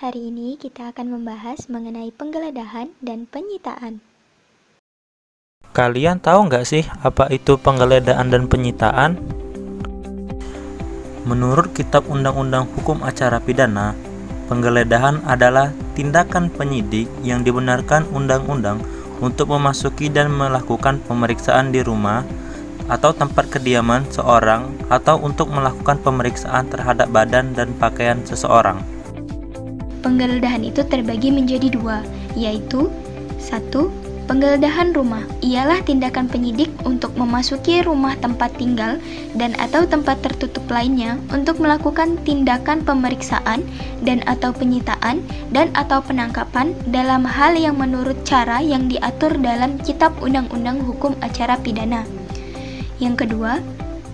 Hari ini kita akan membahas mengenai penggeledahan dan penyitaan. Kalian tahu nggak sih apa itu penggeledahan dan penyitaan? Menurut Kitab Undang-Undang Hukum Acara Pidana, penggeledahan adalah tindakan penyidik yang dibenarkan undang-undang untuk memasuki dan melakukan pemeriksaan di rumah atau tempat kediaman seorang atau untuk melakukan pemeriksaan terhadap badan dan pakaian seseorang. Penggeledahan itu terbagi menjadi dua, yaitu 1. Penggeledahan rumah ialah tindakan penyidik untuk memasuki rumah tempat tinggal dan atau tempat tertutup lainnya untuk melakukan tindakan pemeriksaan dan atau penyitaan dan atau penangkapan dalam hal yang menurut cara yang diatur dalam Kitab Undang-Undang Hukum Acara Pidana. Yang kedua,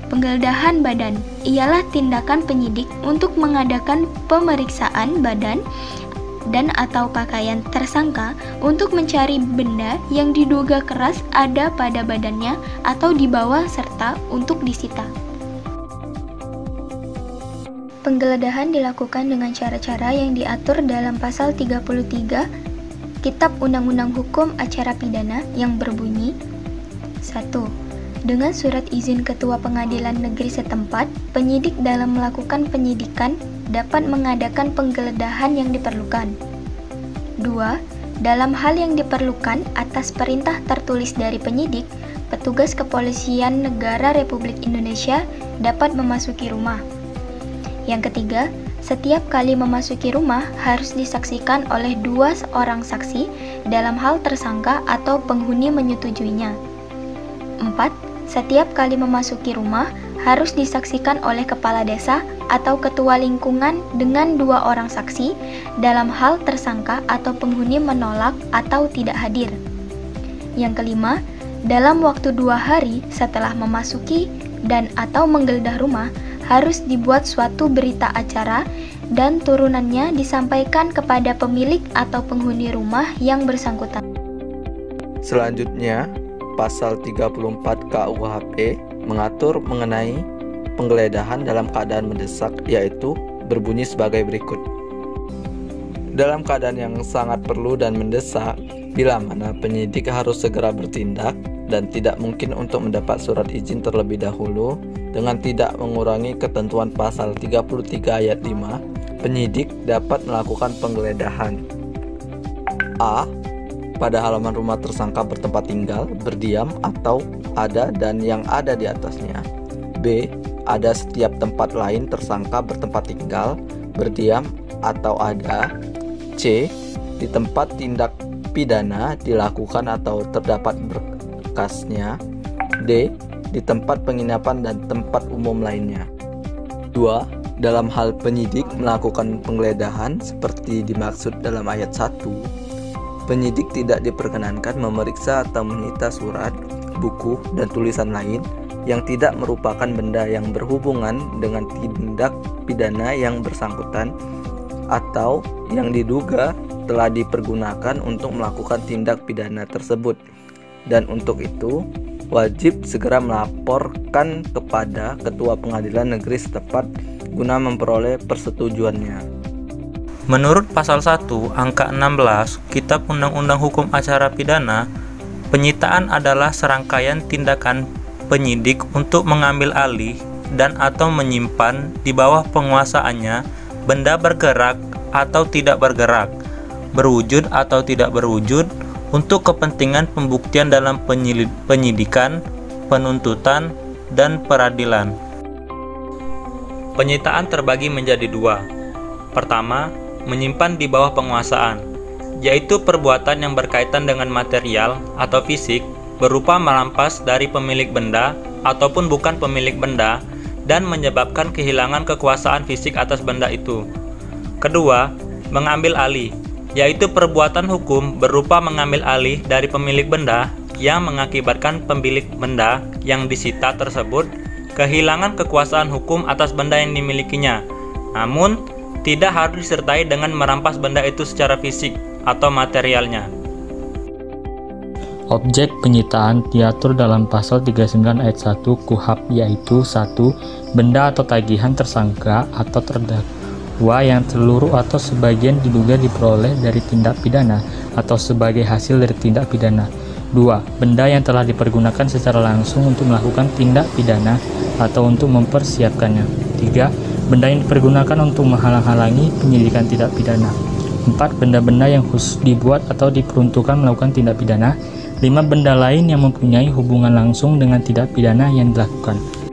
penggeledahan badan ialah tindakan penyidik untuk mengadakan pemeriksaan badan dan atau pakaian tersangka untuk mencari benda yang diduga keras ada pada badannya atau di bawah serta untuk disita. Penggeledahan dilakukan dengan cara-cara yang diatur dalam pasal 33 Kitab Undang-Undang Hukum Acara Pidana yang berbunyi 1. Dengan surat izin Ketua Pengadilan Negeri setempat, penyidik dalam melakukan penyidikan dapat mengadakan penggeledahan yang diperlukan. 2. Dalam hal yang diperlukan atas perintah tertulis dari penyidik, petugas kepolisian negara Republik Indonesia dapat memasuki rumah. Yang ketiga, setiap kali memasuki rumah harus disaksikan oleh 2 orang saksi dalam hal tersangka atau penghuni menyetujuinya. 4. Setiap kali memasuki rumah harus disaksikan oleh kepala desa atau ketua lingkungan dengan 2 orang saksi dalam hal tersangka atau penghuni menolak atau tidak hadir. Yang kelima, dalam waktu 2 hari setelah memasuki dan atau menggeledah rumah harus dibuat suatu berita acara dan turunannya disampaikan kepada pemilik atau penghuni rumah yang bersangkutan. Selanjutnya, Pasal 34 KUHP mengatur mengenai penggeledahan dalam keadaan mendesak, yaitu berbunyi sebagai berikut. Dalam keadaan yang sangat perlu dan mendesak, bila mana penyidik harus segera bertindak dan tidak mungkin untuk mendapat surat izin terlebih dahulu dengan tidak mengurangi ketentuan pasal 33 ayat 5, penyidik dapat melakukan penggeledahan. A. Pada halaman rumah tersangka bertempat tinggal, berdiam, atau ada dan yang ada di atasnya. B. Ada setiap tempat lain tersangka bertempat tinggal, berdiam, atau ada. C. Di tempat tindak pidana dilakukan atau terdapat berkasnya. D. Di tempat penginapan dan tempat umum lainnya. 2. Dalam hal penyidik melakukan penggeledahan seperti dimaksud dalam ayat 1, penyidik tidak diperkenankan memeriksa atau menyita surat, buku, dan tulisan lain yang tidak merupakan benda yang berhubungan dengan tindak pidana yang bersangkutan atau yang diduga telah dipergunakan untuk melakukan tindak pidana tersebut, dan untuk itu wajib segera melaporkan kepada Ketua Pengadilan Negeri setempat guna memperoleh persetujuannya. Menurut pasal 1 angka 16 Kitab Undang-Undang Hukum Acara Pidana, penyitaan adalah serangkaian tindakan penyidik untuk mengambil alih dan atau menyimpan di bawah penguasaannya benda bergerak atau tidak bergerak, berwujud atau tidak berwujud untuk kepentingan pembuktian dalam penyidikan, penuntutan, dan peradilan. Penyitaan terbagi menjadi 2. Pertama, menyimpan di bawah penguasaan, yaitu perbuatan yang berkaitan dengan material atau fisik berupa merampas dari pemilik benda ataupun bukan pemilik benda dan menyebabkan kehilangan kekuasaan fisik atas benda itu. Kedua, mengambil alih, yaitu perbuatan hukum berupa mengambil alih dari pemilik benda yang mengakibatkan pemilik benda yang disita tersebut kehilangan kekuasaan hukum atas benda yang dimilikinya, namun tidak harus disertai dengan merampas benda itu secara fisik atau materialnya. Objek penyitaan diatur dalam pasal 39 ayat 1 KUHP, yaitu 1. Benda atau tagihan tersangka atau terdakwa Uang yang seluruh atau sebagian diduga diperoleh dari tindak pidana atau sebagai hasil dari tindak pidana. 2. Benda yang telah dipergunakan secara langsung untuk melakukan tindak pidana atau untuk mempersiapkannya. 3. Benda yang dipergunakan untuk menghalang-halangi penyidikan tindak pidana. 4. Benda-benda yang khusus dibuat atau diperuntukkan melakukan tindak pidana. 5. Benda lain yang mempunyai hubungan langsung dengan tindak pidana yang dilakukan.